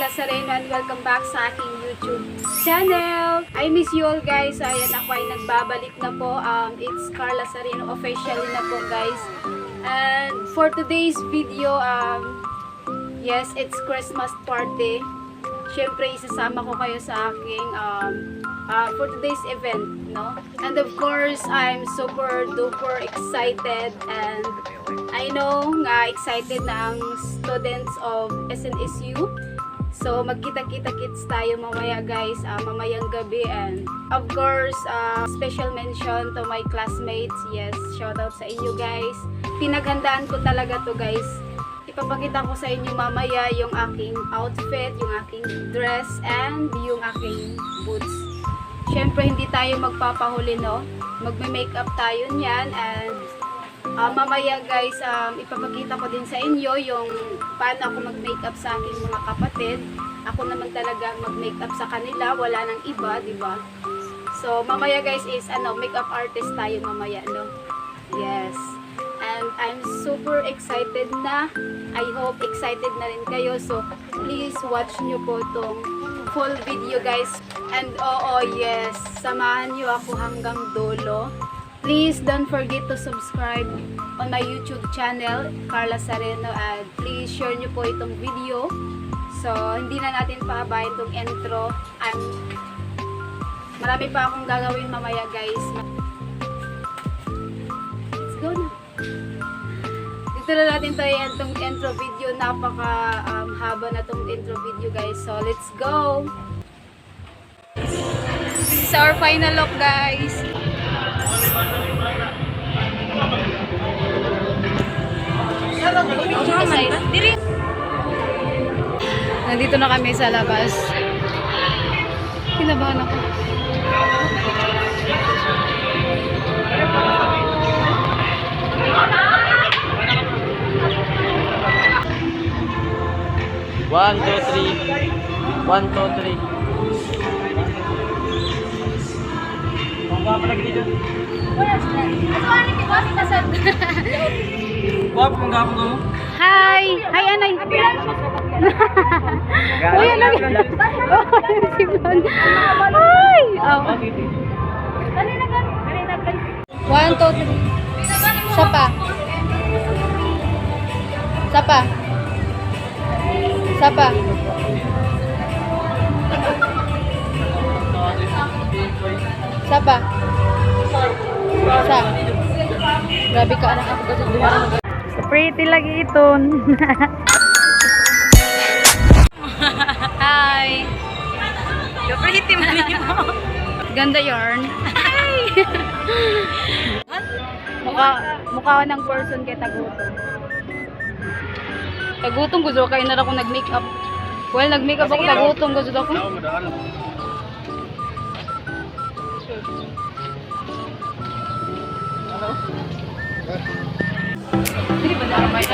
Lazareno and welcome back sa aking YouTube channel. I miss you all guys. Ayan, ako ay nagbabalik na po. It's Carla Lazareno officially na po guys. And for today's video, yes, it's Christmas party. Syempre, isasama ko kayo sa aking for today's event, no? And of course, I'm super duper excited and I know nga excited na ang students of SNSU. So, magkita-kita-kits tayo mamaya guys, mamayang gabi. And of course, special mention to my classmates. Yes, shout out sa inyo guys. Pinaghandaan ko talaga to guys. Ipapakita ko sa inyo mamaya yung aking outfit, yung aking dress, and yung aking boots. Syempre, hindi tayo magpapahuli, no? Magme-makeup tayo niyan. And mamaya guys, ipapakita ko din sa inyo yung paano ako mag-makeup sa aking mga kapatid. Ako naman talaga mag-makeup sa kanila, wala nang iba, di ba? So mamaya guys is makeup artist tayo mamaya, no? Yes. And I'm super excited na. I hope excited na rin kayo. So please watch nyo po tong full video guys. And yes, samahan nyo ako hanggang dulo. Please don't forget to subscribe on my YouTube channel, Carla Lazareno, and please share nyo po itong video. So, hindi na natin pahabayin itong intro. Marami pa akong gagawin mamaya guys. Let's go na. Dito na natin tayo itong intro video. Napaka haba na itong intro video guys. So, let's go! This is our final look guys. Nandito na kami sa labas. Kinabahan ako. One, two, three. 1, 2, 3. Hi! Hi, Anay! Uy, Anay! Si Blon! Hi! One, two, three. Sapa. Sapa. Sapa. Sapa. Sa. Grabe ka anak ako kasi dumaan. Pretty lagi iton. Hi. Yo pretty man mo. Ganda yarn. Hi. mukha ng person kay tagutom. Tagutom gusto kay na ako nag-makeup. Well, nag-makeup ako tagutom gusto ko. Hello. Hindi ba na may